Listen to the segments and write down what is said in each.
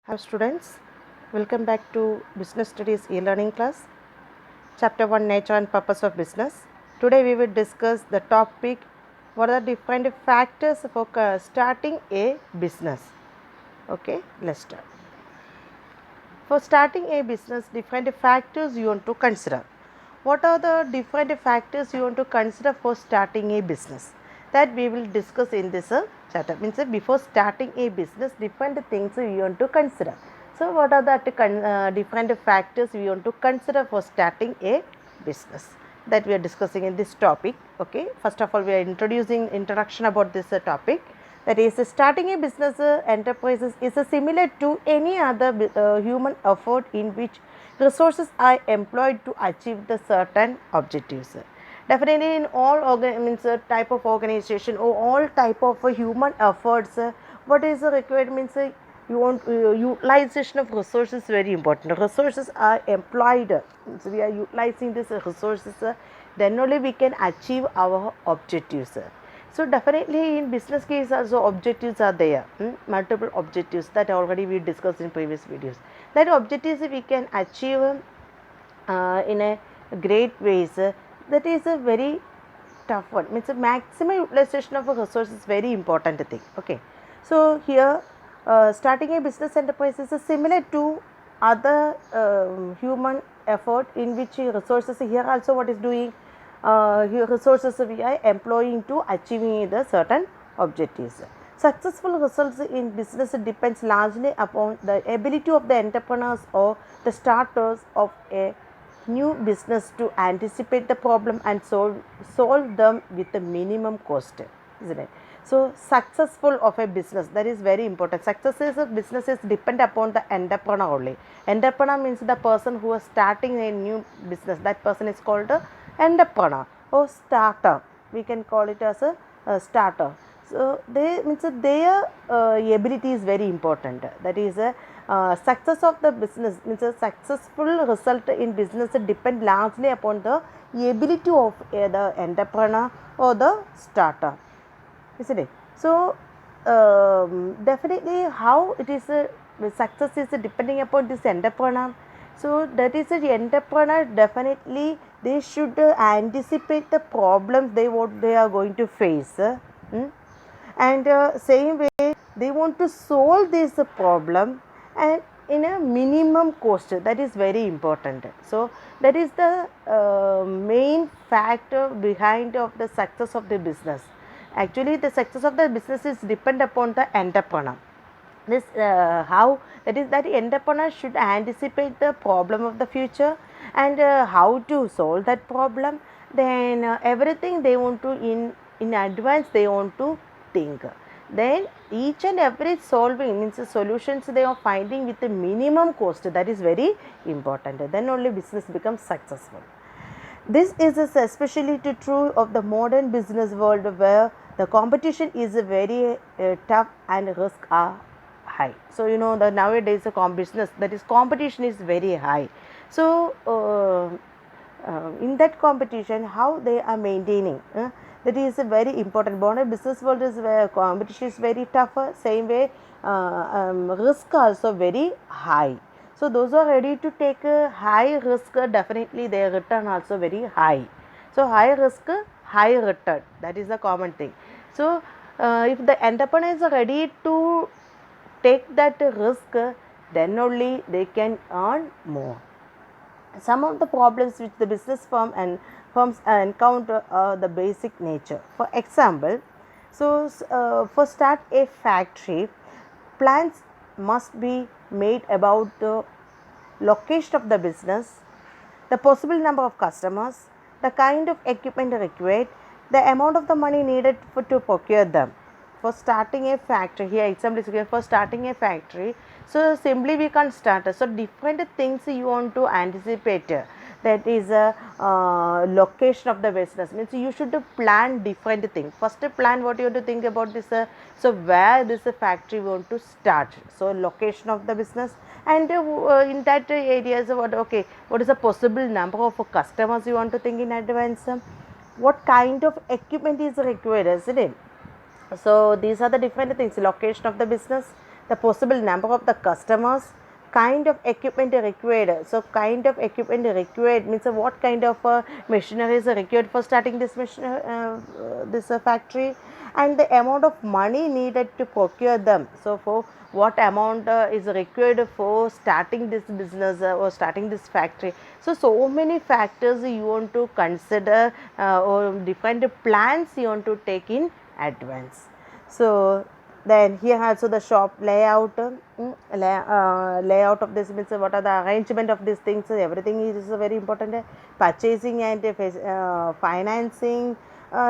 Hi students, welcome back to Business Studies e-learning class, Chapter 1 Nature and Purpose of Business. Today we will discuss the topic what are the different factors for starting a business. Okay, let's start. For starting a business, different factors you want to consider. What are the different factors you want to consider for starting a business? That we will discuss in this chapter. Means before starting a business, different things you want to consider. So, what are the different factors we want to consider for starting a business? That we are discussing in this topic. Okay. First of all, we are introducing introduction about this topic. That is, starting a business enterprises is similar to any other human effort in which resources are employed to achieve the certain objectives. Definitely, in all type of organization or all type of human efforts, what is required means you want utilization of resources is very important. Resources are employed, so we are utilizing these resources, then only we can achieve our objectives. So definitely in business case also objectives are there, multiple objectives that already we discussed in previous videos. That objectives we can achieve in a great ways. That is a very tough one. Means a maximum utilization of a resource is very important thing. Okay, so here starting a business enterprise is similar to other human effort in which resources here also what is doing resources we are employing to achieving the certain objectives. Successful results in business depends largely upon the ability of the entrepreneurs or the starters of a new business to anticipate the problem and solve them with the minimum cost, isn't it? So successful of a business, that is very important. Success is a business is depend upon the entrepreneur only. Entrepreneur means the person who is starting a new business. That person is called a entrepreneur or starter. We can call it as a starter. So they means their ability is very important. That is a success of the business means a successful result in business depend largely upon the ability of the entrepreneur or the starter, isn't it? So definitely how it is success is depending upon this entrepreneur. So that is the entrepreneur, definitely they should anticipate the problems what they are going to face, and same way they want to solve this problem and in a minimum cost. That is very important. So that is the main factor behind of the success of the business. Actually the success of the business is depend upon the entrepreneur. This how that is that the entrepreneur should anticipate the problem of the future and how to solve that problem. Then everything they want to in advance they want to think. Then each and every solving means the solutions they are finding with the minimum cost. That is very important. Then only business becomes successful. This is especially true of the modern business world where the competition is very tough and risks are high. So you know the nowadays the business, that is competition is very high. So in that competition how they are maintaining, that is a very important. Modern business world is where competition is very tougher. Same way risk also very high. So those who are ready to take a high risk, definitely their return also very high. So high risk, high return, that is the common thing. So if the entrepreneurs are ready to take that risk, then only they can earn more. Some of the problems which the business firms encounter are the basic nature. For example, so for start a factory, plans must be made about the location of the business, the possible number of customers, the kind of equipment required, the amount of the money needed to procure them. For starting a factory, here example is given for starting a factory. So simply we can't start. So different things you want to anticipate. That is a location of the business. Means you should plan different things. First plan what you have to think about this. So where this factory want to start. So location of the business, and in that areas what okay, what is the possible number of customers you want to think in advance. What kind of equipment is required, isn't it? So these are the different things: location of the business, the possible number of the customers, kind of equipment required. So kind of equipment required means what kind of machineries are required for starting this this factory, and the amount of money needed to procure them. So for what amount is required for starting this business or starting this factory. So many factors you want to consider or different plans you want to take in advance. So then here also the shop layout, layout of this means what are the arrangement of these things, everything is very important. Purchasing and financing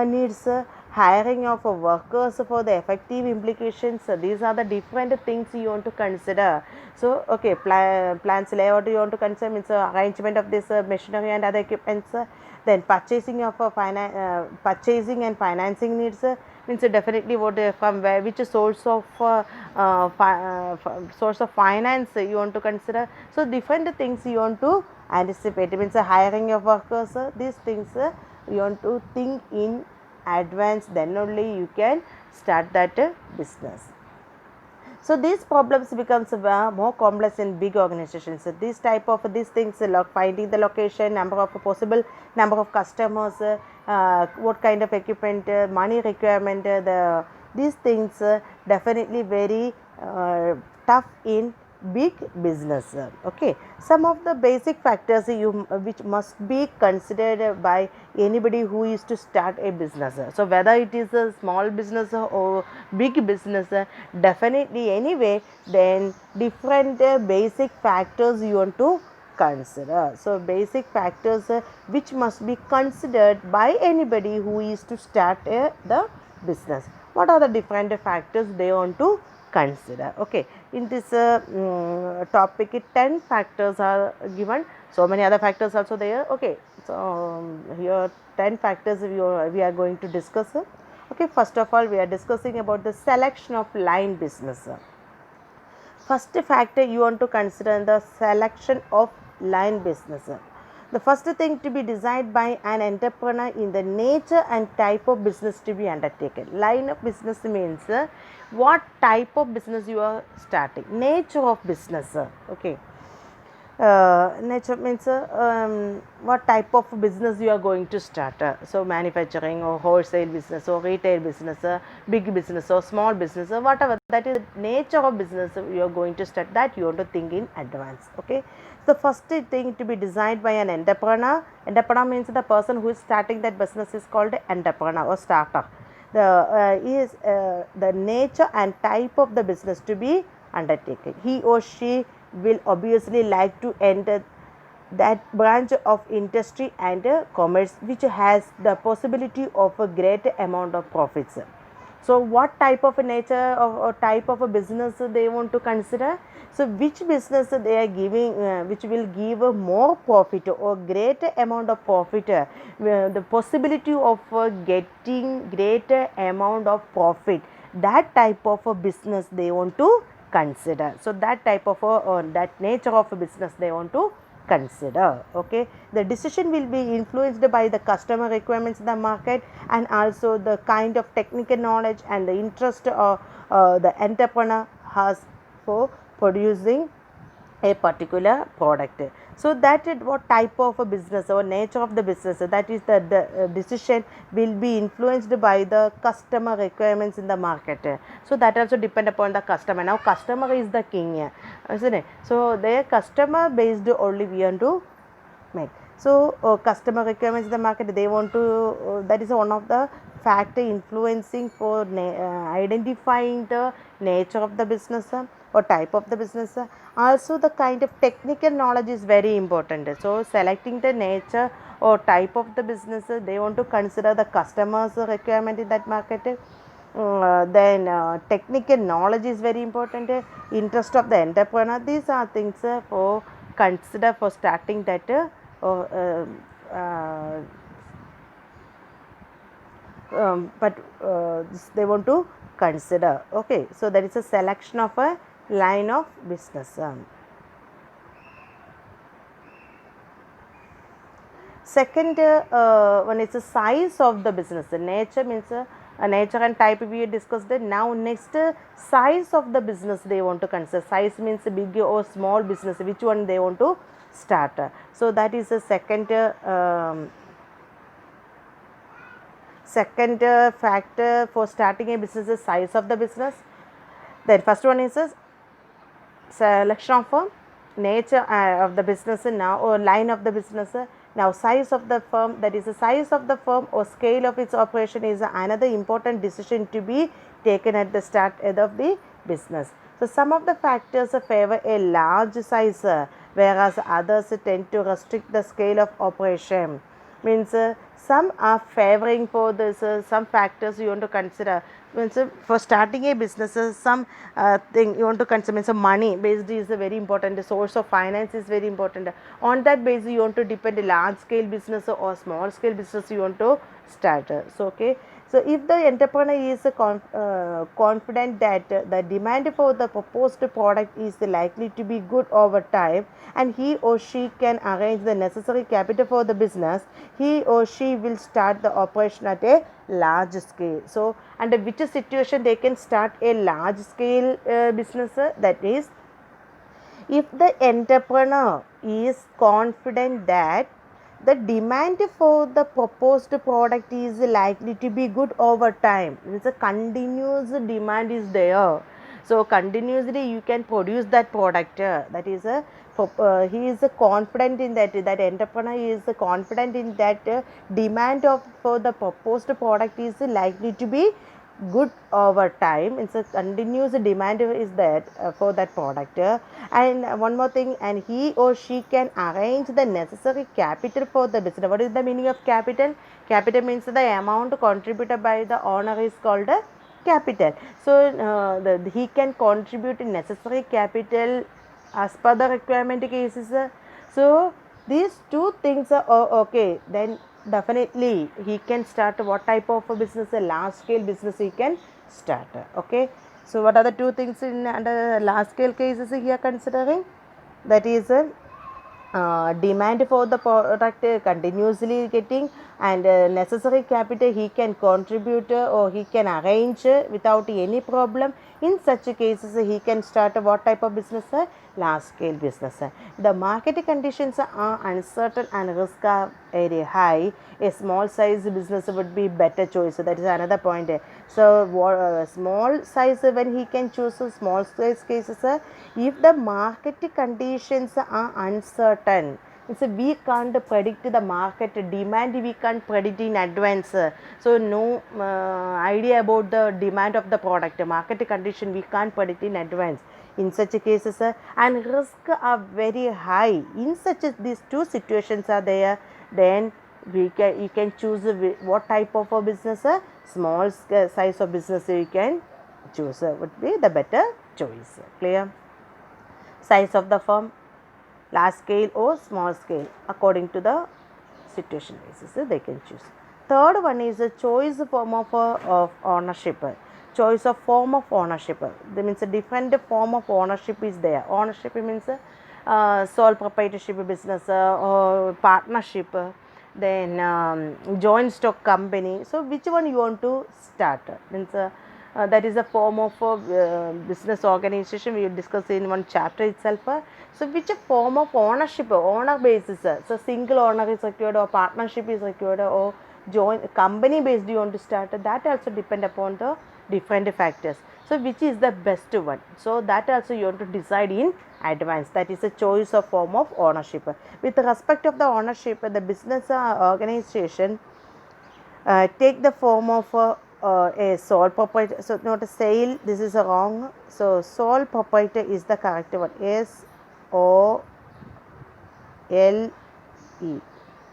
needs, hiring of workers for the effective implications. These are the different things you want to consider. So okay, plans layout you want to consider means arrangement of this machinery and other equipments. Then purchasing of purchasing and financing needs, means definitely what from where, which source of source of finance you want to consider. So different things you want to anticipate, means hiring of workers, these things you want to think in advance, then only you can start that business. So these problems becomes more complex in big organizations. So this type of these things like finding the location, number of possible number of customers, what kind of equipment, money requirement, these things definitely very tough in big business. Okay, some of the basic factors which must be considered by anybody who is to start a business. So whether it is a small business or big business, definitely anyway, then different basic factors you want to consider. So basic factors which must be considered by anybody who is to start the business. What are the different factors they want to consider? Okay, in this topic 10 factors are given, so many other factors also there. Okay, so here 10 factors we are going to discuss. Okay, first of all we are discussing about the selection of line business. First factor you want to consider the selection of line business. The first thing to be decided by an entrepreneur in the nature and type of business to be undertaken. Line of business means what type of business you are starting, nature of business. Okay, nature means what type of business you are going to start. So manufacturing or wholesale business or retail business, big business or small business, or whatever, that is nature of business you are going to start, that you want to think in advance. Okay, the first thing to be designed by an entrepreneur. Entrepreneur means the person who is starting that business is called entrepreneur or starter. The nature and type of the business to be undertaken. He or she will obviously like to enter that branch of industry and commerce which has the possibility of a great amount of profits. So what type of a nature or type of a business they want to consider? So which business they are giving which will give a more profit or great amount of profit, the possibility of getting greater amount of profit, that type of a business they want to consider. So that type of that nature of a business they want to consider. Okay, the decision will be influenced by the customer requirements in the market, and also the kind of technical knowledge and the interest the entrepreneur has for producing a particular product. So that is what type of a business or nature of the business, that is the decision will be influenced by the customer requirements in the market. So that also depend upon the customer. Now customer is the king, isn't it? So their customer based only we want to make. So customer requirements in the market, they want to that is one of the factor influencing for identifying the nature of the business or type of the business. Also the kind of technical knowledge is very important. So selecting the nature or type of the business, they want to consider the customer's requirement in that market. Then technical knowledge is very important, interest of the entrepreneur, these are things for consider for starting that but they want to consider. Okay, so there is a selection of a line of business. Second one is the size of the business. The nature means Nature and type we discussed it. Now next, size of the business they want to consider. Size means big or small business, which one they want to start. So that is the second factor for starting a business is size of the business. Then first one is a selection of firm, nature of the business now, or line of the business. Now size of the firm, that is the size of the firm or scale of its operation is another important decision to be taken at the start of the business. So some of the factors favor a large size, whereas others tend to restrict the scale of operation. Means some are favoring for this, some factors you want to consider. Means for starting a business, some thing you want to consider. Means money based is a very important, the source of finance is very important. On that basis you want to depend a large scale business or small scale business you want to start. So okay, so if the entrepreneur is confident that the demand for the proposed product is likely to be good over time, and he or she can arrange the necessary capital for the business, he or she will start the operation at a large scale. So under which situation they can start a large scale business, that is, if the entrepreneur is confident that the demand for the proposed product is likely to be good over time, means a continuous demand is there, so continuously you can produce that product, that is a he is confident in that, that entrepreneur is confident in that demand of for the proposed product is likely to be good over time. It's a continuous demand is there for that product, and one more thing, and he or she can arrange the necessary capital for the business. What is the meaning of capital? Capital means the amount contributed by the owner is called a capital. So he can contribute necessary capital as per the requirement cases. So these two things are okay, then definitely he can start what type of a business, a large scale business he can start. Okay, so what are the two things in under large scale cases he are considering? That is demand for the product continuously getting, and necessary capital he can contribute or he can arrange without any problem. In such cases he can start what type of business? Large scale business. The market conditions are uncertain and risk are very high, a small size business would be better choice. So that is another point. So small size, when he can choose a small size cases, if the market conditions are uncertain, so we can't predict the market demand, we can't predict in advance, so no idea about the demand of the product, market condition we can't predict in advance. In such cases, and risk are very high, in such these two situations are there, then you can choose what type of a business, small size of business you can choose, would be the better choice. Clear? Size of the firm, large scale or small scale, according to the situation basis they can choose. Third one is a choice form of ownership. Choice of form of ownership, that means a different form of ownership is there. Ownership means sole proprietorship business, or partnership, then joint stock company. So which one you want to start? Means that is a form of business organization we will discuss in one chapter itself. So which form of ownership, owner basis, so single owner is required or partnership is required or joint company based you want to start, that also depend upon the different factors. So which is the best one, so that also you want to decide in advance. That is a choice of form of ownership. With respect of the ownership, the business organization take the form of a sole proprietor, so not a sale, this is a wrong, so sole proprietor is the correct one, SOLE.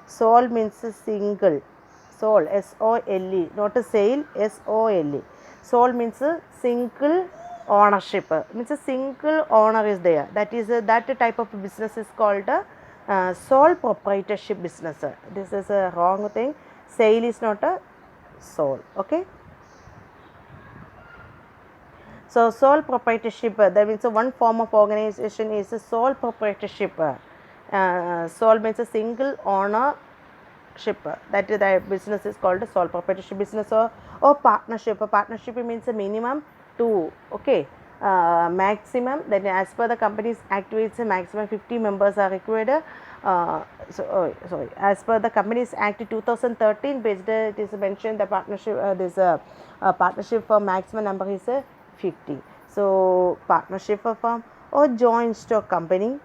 Sole means single, sole, SOLE, not a sale, SOLE. Sole means single ownership, means a single owner is there, that is that type of business is called sole proprietorship business. This is a wrong thing, sale is not a sole. Okay, so sole proprietorship, that means one form of organization is a sole proprietorship. Sole means a single owner partnership. That is the business is called a sole proprietorship business or partnership. A partnership means a minimum two. Okay. Maximum, then as per the company's act, it's a maximum 50 members are required. Sorry, as per the company's act 2013 based, it is mentioned the partnership, this partnership for maximum number is 50. So partnership for firm or joint stock company.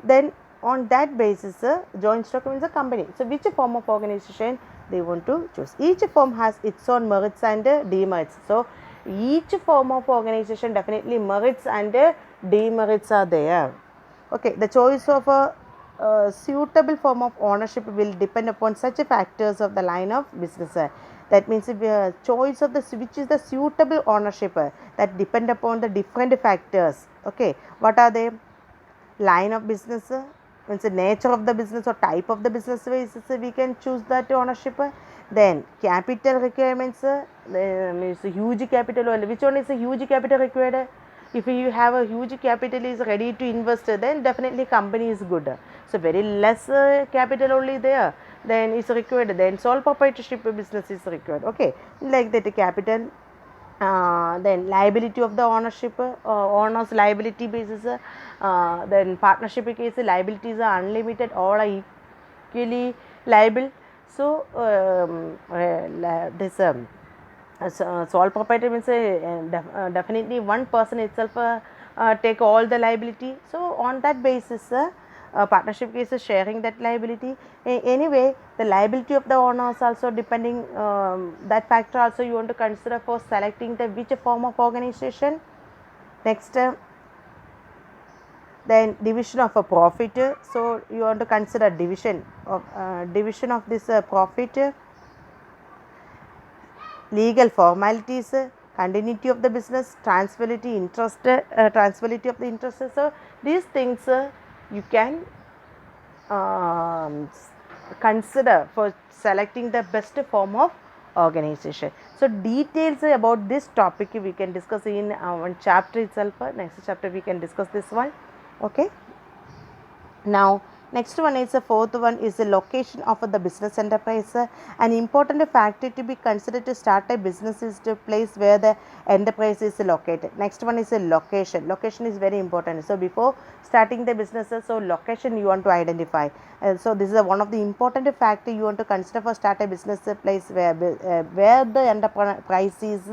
Then on that basis, joint stock means a company. So which form of organization they want to choose? Each form has its own merits and demerits. So each form of organization definitely merits and demerits are there. Okay, the choice of a suitable form of ownership will depend upon such factors of the line of business. That means choice of the which is the suitable ownership that depend upon the different factors. Okay, what are they? Line of business, means the nature of the business or type of the business basis, we can choose that ownership. Then capital requirements, means huge capital, or which one is a huge capital required? If you have a huge capital is ready to invest, then definitely company is good. So very less capital only there, then is required, then sole proprietorship business is required. Okay, like that capital. Then liability of the ownership, owner's liability basis, then partnership case liabilities are unlimited, all are equally liable. So this sole proprietor means definitely one person itself take all the liability. So on that basis, partnership case is sharing that liability. Anyway, the liability of the owners also depending, that factor also you want to consider for selecting the which form of organization. Next, then division of a profit. So you want to consider division of this profit. Legal formalities, continuity of the business, transferability of the interest. So these things you can consider for selecting the best form of organization. So details about this topic we can discuss in one chapter itself. Next chapter we can discuss this one. Okay. Now next one is the fourth one is the location of the business enterprise. An important factor to be considered to start a business is the place where the enterprise is located. Next one is a location. Location is very important. So before starting the businesses, so location you want to identify. So this is one of the important factor you want to consider for start a business place where the enterprise is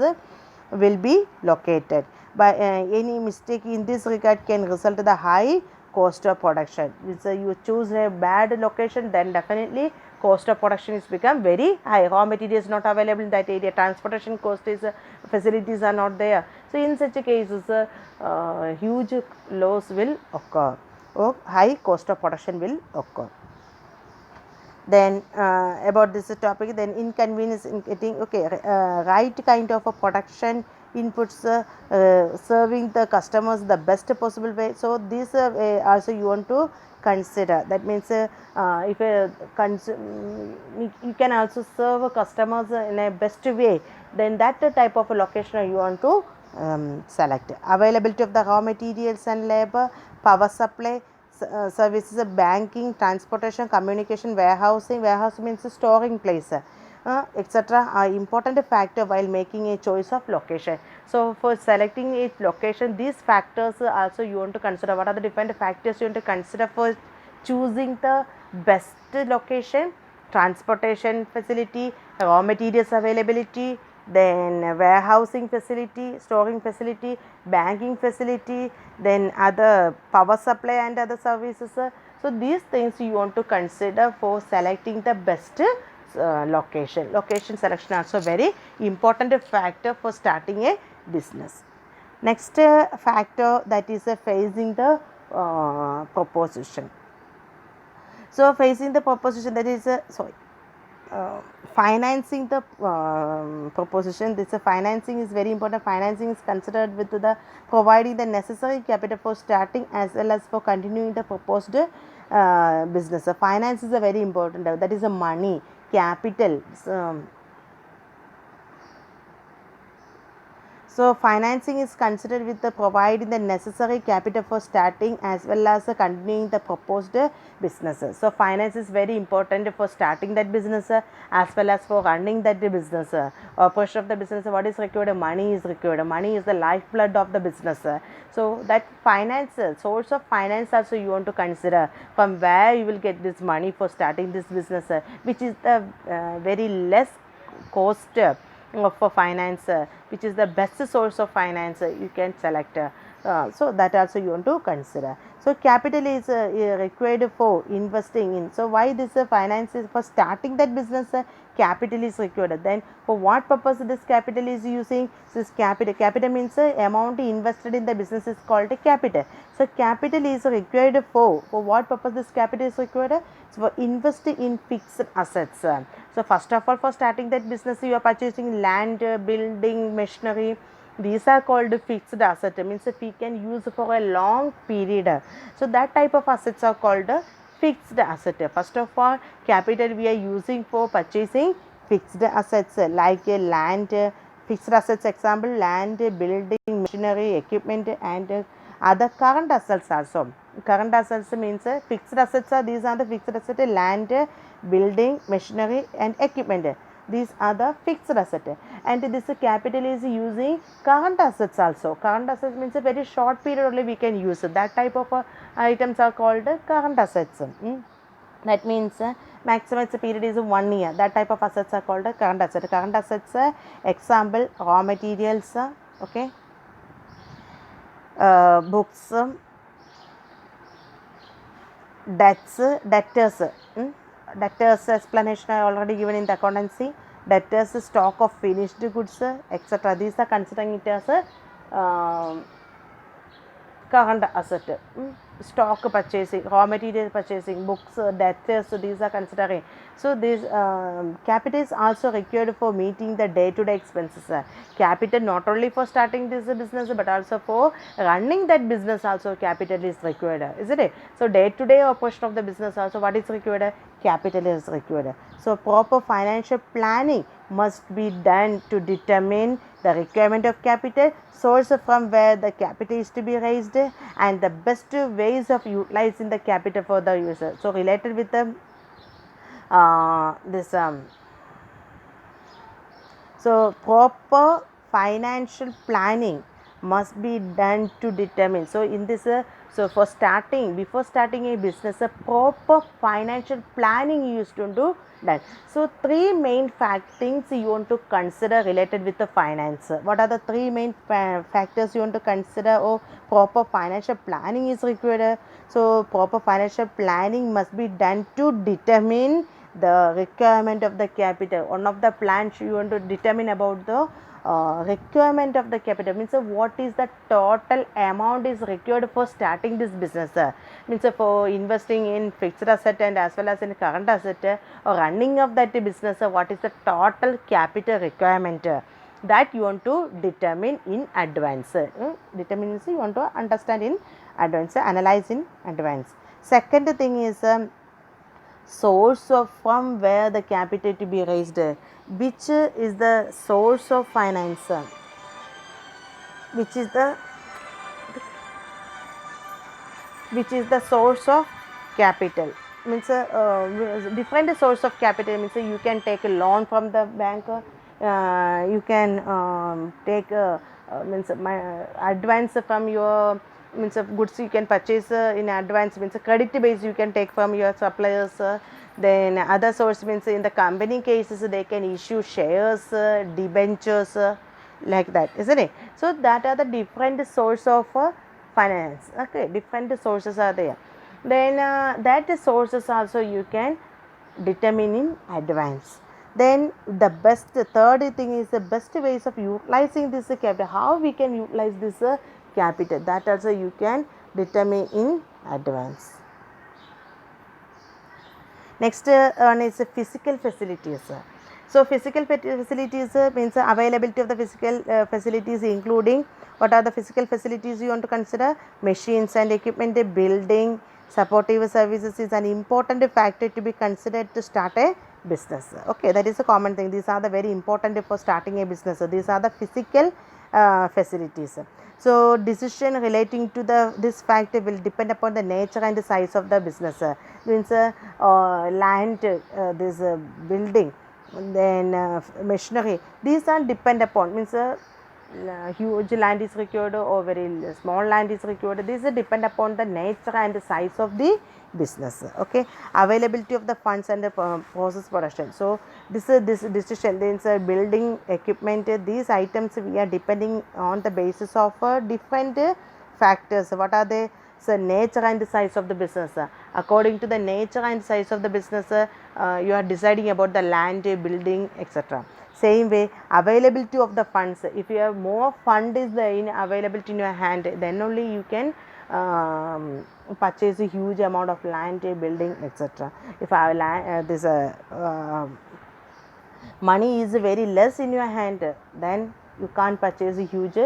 will be located. By any mistake in this regard can result in the high cost of production. If you choose a bad location, then definitely cost of production is become very high. Raw material is not available in that area, transportation cost is facilities are not there. So in such cases, huge loss will occur or high cost of production will occur. Then about this topic, then inconvenience in getting right kind of a production inputs, serving the customers the best possible way. So this also you want to consider. That means if you can also serve customers in a best way, then that type of a location you want to select. Availability of the raw materials and labor, power supply, services, banking, transportation, communication, warehousing. Warehouse means a storing place, etc. are important factor while making a choice of location. So for selecting a location, these factors also you want to consider. What are the different factors you want to consider for choosing the best location? Transportation facility, raw materials availability, then warehousing facility, storing facility, banking facility, then other power supply and other services. So these things you want to consider for selecting the best location. Location selection also very important factor for starting a business. Next factor, that is facing the proposition. So facing the proposition, that is financing the proposition. This financing is very important. Financing is considered with the providing the necessary capital for starting as well as for continuing the proposed business. Finance is a very important. That is a money, capital. So financing is considered with the providing the necessary capital for starting as well as continuing the proposed businesses. So finance is very important for starting that business as well as for running that business. Operation of the business, what is required? Money is required. Money is the lifeblood of the business. So that finance, source of finance also you want to consider, from where you will get this money for starting this business, which is the very less cost for finance, which is the best source of finance you can select. So that also you want to consider. So capital is required for investing in. So why this finance is for starting that business, capital is required. Then for what purpose this capital is using? This capital means amount invested in the business is called capital. So capital is required for what purpose this capital is required? So for investing in fixed assets. So first of all, for starting that business you are purchasing land, building, machinery. These are called fixed asset, means if we can use for a long period. So that type of assets are called fixed asset. First of all, capital we are using for purchasing fixed assets like land, fixed assets example land, building, machinery, equipment, and other current assets also. Current assets means fixed assets are, these are the fixed assets, land, building, machinery, and equipment. These are the fixed asset, and this capital is using current assets also. Current assets means a very short period only we can use. That type of items are called current assets. That means maximum period is 1 year. That type of assets are called current assets. Current assets example raw materials, okay, books, debtors. Debtors explanation I already given in the accountancy. Debtors, stock of finished goods, etc. These are considering it as a current asset. Stock purchasing, raw material purchasing, books, debtors, so these are considering. So this capital is also required for meeting the day-to-day expenses. Capital not only for starting this business but also for running that business also capital is required, isn't it? So day-to-day operation of the business also what is required? Capital is required. So proper financial planning must be done to determine the requirement of capital, source from where the capital is to be raised, and the best ways of utilizing the capital for the user. So related with the this so proper financial planning must be done to determine. So in this so for starting, before starting a business, a proper financial planning used to do done. So three main things you want to consider related with the finance. What are the three main factors you want to consider? Or proper financial planning is required. So proper financial planning must be done to determine the requirement of the capital. One of the plans you want to determine about the requirement of the capital means what is the total amount is required for starting this business, means for investing in fixed asset and as well as in current asset or running of that business, what is the total capital requirement, that you want to determine in advance. Determine means you want to understand in advance, analyze in advance. Second thing is source of from where the capital to be raised, which is the source of finance, which is the source of capital, means different source of capital means you can take a loan from the bank, you can take means advance from your means of goods you can purchase in advance, means credit base you can take from your suppliers. Then other source means in the company cases they can issue shares, debentures, like that, isn't it? So that are the different source of finance. Okay, different sources are there. Then that sources also you can determine in advance. Then the best, third thing is the best ways of utilizing this capital, how we can utilize this capital, that also you can determine in advance. Next one is physical facilities. So physical facilities means availability of the physical facilities, including what are the physical facilities you want to consider? Machines and equipment, building, supportive services is an important factor to be considered to start a business. Okay, that is a common thing. These are the very important for starting a business. So these are the physical facilities. So decision relating to this fact will depend upon the nature and the size of the business. Means land, this building, then machinery. These are depend upon, means huge land is required or very small land is required. This depend upon the nature and the size of the business. Okay, availability of the funds and the process production. So this decision, means building equipment, these items we are depending on the basis of different factors. What are they? So nature and the size of the business. According to the nature and size of the business, you are deciding about the land, building, etc. Same way, availability of the funds. If you have more fund is the availability in your hand, then only you can purchase a huge amount of land, building, etc. If our land, this money is very less in your hand, then you can't purchase a huge.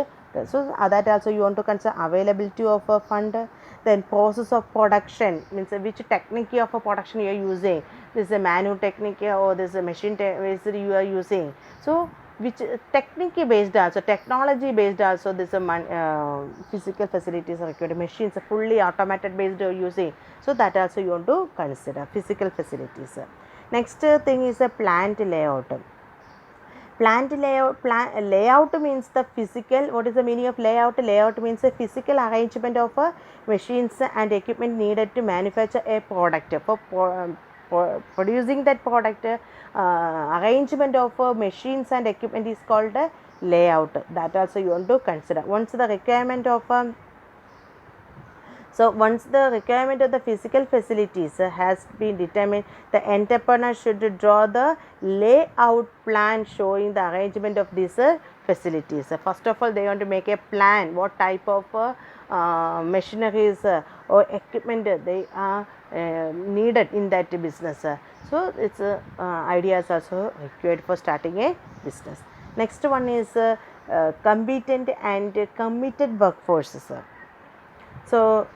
So that also you want to consider availability of a fund. Then process of production, means which technique of a production you are using. This is a manual technique or this is a machine based you are using. So which technique based also, technology based also, this physical facilities are required, machines fully automated based you are using. So that also you want to consider physical facilities. Next thing is a plant layout. Plant layout means the physical. What is the meaning of layout? Layout means a physical arrangement of machines and equipment needed to manufacture a product. For producing that product, arrangement of machines and equipment is called layout. That also you want to consider. Once the requirement of once the requirement of the physical facilities has been determined, the entrepreneur should draw the layout plan showing the arrangement of these facilities. First of all, they want to make a plan what type of machineries or equipment they are needed in that business. So its ideas also required for starting a business. Next one is competent and committed workforces. So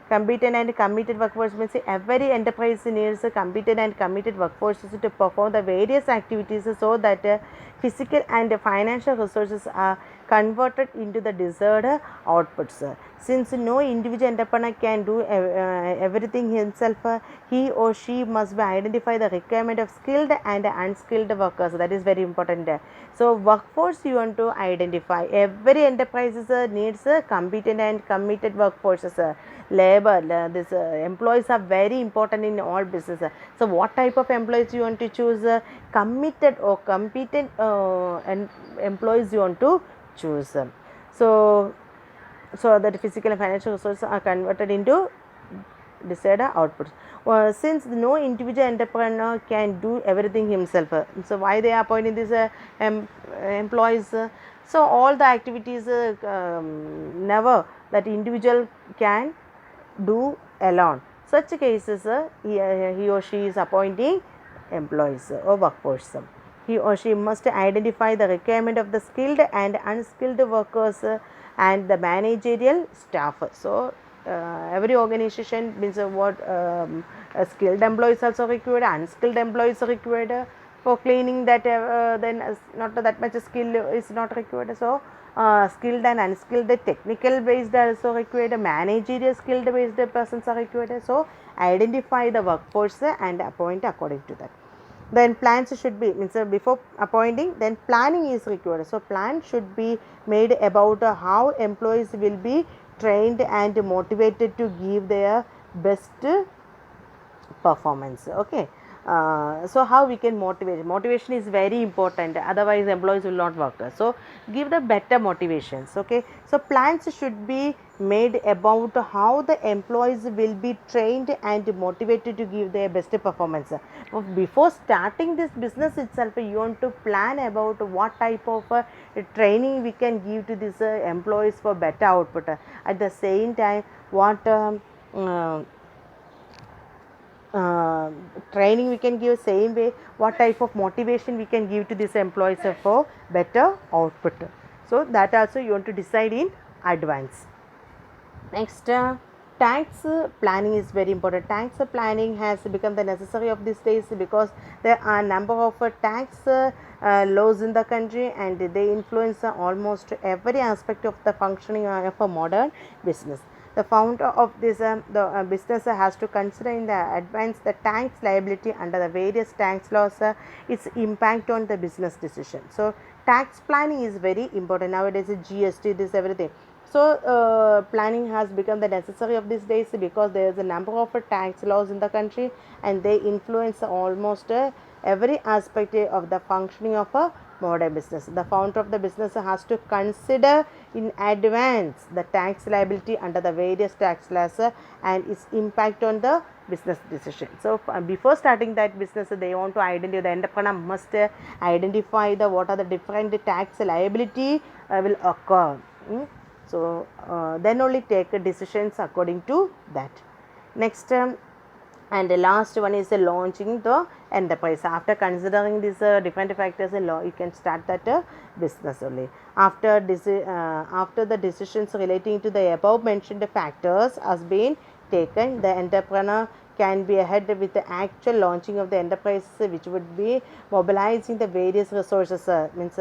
competent and committed workforce means every enterprise needs a competent and committed workforces to perform the various activities so that physical and financial resources are converted into the desired outputs. Since no individual entrepreneur can do everything himself, he or she must identify the requirement of skilled and unskilled workers. That is very important. So workforce you want to identify. Every enterprise needs a competent and committed workforces. Labor, this employees are very important in all businesses. So what type of employees you want to choose? Committed or competent and employees you want to choose. So that physical and financial resources are converted into desired outputs. Since no individual entrepreneur can do everything himself, so why they are appointing these employees? So all the activities never that individual can do alone. Such cases he or she is appointing employees or workforce. He or she must identify the requirement of the skilled and unskilled workers and the managerial staff. So every organization means what skilled employees also required, unskilled employees required. For cleaning that then not that much skill is not required. So skilled and unskilled technical based also required, managerial skilled based persons are required. So identify the workforce and appoint according to that. Then plans should be, means before appointing, then planning is required. So plan should be made about how employees will be trained and motivated to give their best performance. Okay. So how we can motivation is very important, otherwise employees will not work. So give the better motivations. Okay, so plans should be made about how the employees will be trained and motivated to give their best performance. Before starting this business itself, you want to plan about what type of training we can give to these employees for better output. At the same time, what training we can give, same way what type of motivation we can give to these employees for better output. So that also you want to decide in advance. Next tax planning is very important. Tax planning has become the necessary of these days because there are a number of tax laws in the country, and they influence almost every aspect of the functioning of a modern business. The founder of this business has to consider in the advance the tax liability under the various tax laws, its impact on the business decision. So tax planning is very important nowadays. GST, this everything. So planning has become the necessary of these days because there is a number of tax laws in the country, and they influence almost every aspect of the functioning of a modern business. The founder of the business has to consider in advance the tax liability under the various tax laws and its impact on the business decision. So before starting that business, they want to identify, the entrepreneur must identify the what are the different tax liability will occur. So then only take decisions according to that. Next and the last one is launching the enterprise. After considering these different factors, you can start that business only. After the decisions relating to the above mentioned factors has been taken, the entrepreneur can be ahead with the actual launching of the enterprise, which would be mobilizing the various resources. Means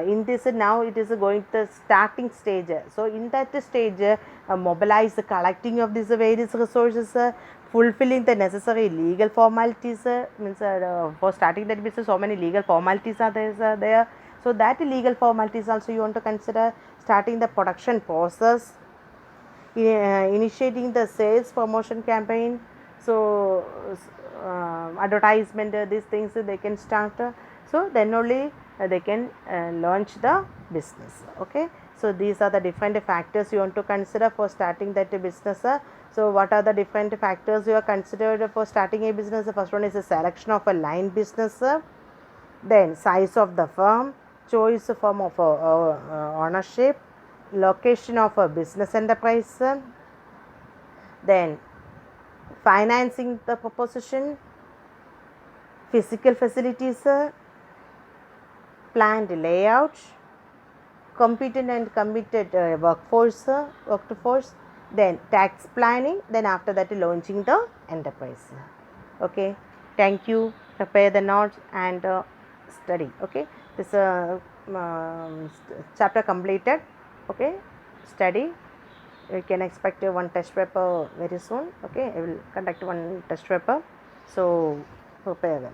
in this now it is going to the starting stage. So in that stage, mobilize the collecting of these various resources, fulfilling the necessary legal formalities. Means for starting that business, so many legal formalities are there. So that legal formalities also you want to consider. Starting the production process, initiating the sales promotion campaign. So advertisement, these things they can start. So then only they can launch the business. Okay, so these are the different factors you want to consider for starting that business. So what are the different factors you are considered for starting a business? The first one is the selection of a line business, then size of the firm, choice form of ownership, location of a business enterprise, then financing the proposition, physical facilities, planned layout, competent and committed workforce, then tax planning, then after that launching the enterprise. Okay, thank you. Prepare the notes and study. Okay, this chapter completed. Okay, study. We can expect one test paper very soon. Okay, I will conduct one test paper, so prepare well.